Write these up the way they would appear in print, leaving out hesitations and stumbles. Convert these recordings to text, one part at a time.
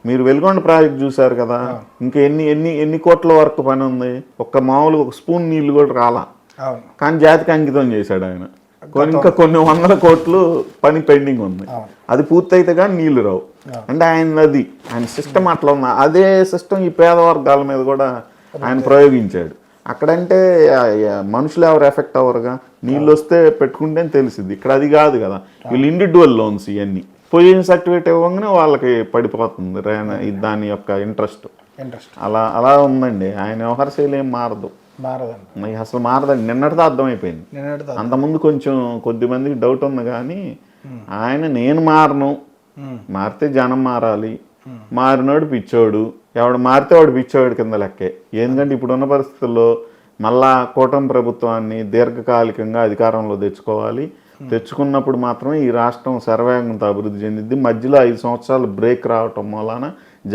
మీరు వెలుగొండ ప్రాజెక్ట్ చూసారు కదా, ఇంకా ఎన్ని ఎన్ని ఎన్ని కోట్ల వరకు పని ఉంది. ఒక్క మామూలుగా ఒక స్పూన్ నీళ్లు కూడా రాలా, కానీ జాతికి అంకితం చేశాడు ఆయన. ఇంకా కొన్ని వందల కోట్లు పని పెండింగ్ ఉంది. అది పూర్తయితే కానీ నీళ్లు రావు. అంటే ఆయన సిస్టమ్ అట్లా ఉంది. అదే సిస్టమ్ ఈ పేద వర్గాల మీద కూడా ఆయన ప్రయోగించాడు. అక్కడంటే మనుషులు ఎవరు ఎఫెక్ట్ అవ్వరుగా, నీళ్ళు వస్తే పెట్టుకుంటే తెలిసింది. ఇక్కడ అది కాదు కదా, వీళ్ళు ఇండివిజువల్ లోన్స్ ఇవన్నీ. పొజిషన్ సర్టిఫికేట్ ఇవ్వగానే వాళ్ళకి పడిపోతుంది దాని యొక్క ఇంట్రెస్ట్. అలా అలా ఉందండి. ఆయన వ్యవహార శైలి ఏం మారదు, అసలు మారదండి. నిన్నటితో అర్థమైపోయింది. అంతకుముందు కొంచెం కొద్దిమందికి డౌట్ ఉంది, కానీ ఆయన నేను మారను, మారితే జనం మారాలి, మారినోడు పిచ్చోడు, ఎవడు మారితే వాడు పిచ్చోడు కింద లెక్కే. ఎందుకంటే ఇప్పుడున్న పరిస్థితుల్లో మళ్ళా కూటమి ప్రభుత్వాన్ని దీర్ఘకాలికంగా అధికారంలో తెచ్చుకోవాలి. తెచ్చుకున్నప్పుడు మాత్రమే ఈ రాష్ట్రం శరవేగంతో అభివృద్ధి చెందింది. మధ్యలో 5 సంవత్సరాలు బ్రేక్ రావటం వలన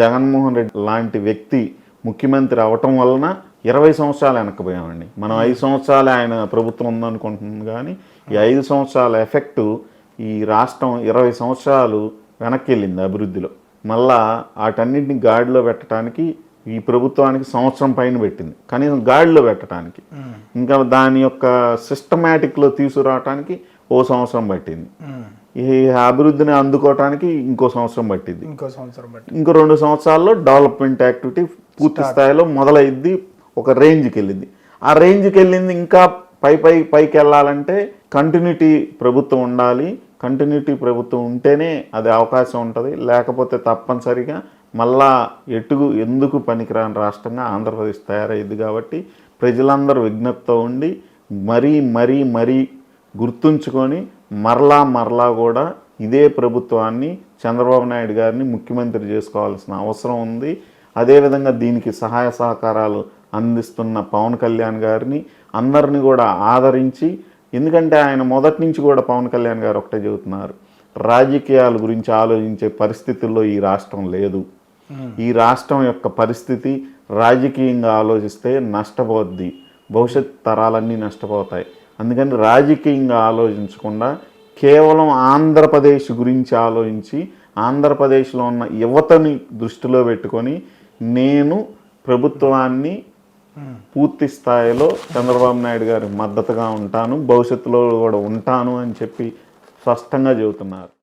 జగన్మోహన్ రెడ్డి లాంటి వ్యక్తి ముఖ్యమంత్రి అవటం వలన 20 సంవత్సరాలు వెనక్కిపోయామండి. మనం 5 సంవత్సరాలు ఆయన ప్రభుత్వం ఉందనుకుంటుంది, కానీ ఈ 5 సంవత్సరాల ఎఫెక్టు ఈ రాష్ట్రం 20 సంవత్సరాలు వెనక్కి వెళ్ళింది అభివృద్ధిలో. మళ్ళా వాటన్నింటిని గాడిలో పెట్టడానికి ఈ ప్రభుత్వానికి సంవత్సరం పైన పెట్టింది, కనీసం గాడిలో పెట్టడానికి. ఇంకా దాని యొక్క సిస్టమేటిక్లో తీసుకురావడానికి 1 సంవత్సరం పట్టింది. ఈ అభివృద్ధిని అందుకోవటానికి ఇంకో సంవత్సరం పట్టింది. ఇంకో 2 సంవత్సరాల్లో డెవలప్మెంట్ యాక్టివిటీ పూర్తి స్థాయిలో మొదలైద్ది, ఒక రేంజ్కి వెళ్ళింది. ఆ రేంజ్కి వెళ్ళింది ఇంకా పైకి వెళ్ళాలంటే కంటిన్యూటీ ప్రభుత్వం ఉండాలి. కంటిన్యూటీ ప్రభుత్వం ఉంటేనే అది అవకాశం ఉంటుంది. లేకపోతే తప్పనిసరిగా మళ్ళా ఎందుకు పనికిరాని రాష్ట్రంగా ఆంధ్రప్రదేశ్ తయారైంది. కాబట్టి ప్రజలందరూ విజ్ఞప్తితో ఉండి మరీ గుర్తుంచుకొని మరలా కూడా ఇదే ప్రభుత్వాన్ని చంద్రబాబు నాయుడు గారిని ముఖ్యమంత్రి చేసుకోవాల్సిన అవసరం ఉంది. అదేవిధంగా దీనికి సహాయ సహకారాలు అందిస్తున్న పవన్ కళ్యాణ్ గారిని అందరినీ కూడా ఆదరించి, ఎందుకంటే ఆయన మొదటి నుంచి కూడా పవన్ కళ్యాణ్ గారు ఒకటే చెబుతున్నారు, రాజకీయాల గురించి ఆలోచించే పరిస్థితుల్లో ఈ రాష్ట్రం లేదు. ఈ రాష్ట్రం యొక్క పరిస్థితి రాజకీయంగా ఆలోచిస్తే నష్టపోద్ది, భవిష్యత్ తరాలన్నీ నష్టపోతాయి. అందుకని రాజకీయంగా ఆలోచించకుండా కేవలం ఆంధ్రప్రదేశ్ గురించి ఆలోచించి ఆంధ్రప్రదేశ్లో ఉన్న యువతని దృష్టిలో పెట్టుకొని నేను ప్రభుత్వాన్ని పూర్తి స్థాయిలో చంద్రబాబు నాయుడు గారి మద్దతుగా ఉంటాను, భవిష్యత్తులో కూడా ఉంటాను అని చెప్పి స్పష్టంగా చెబుతున్నారు.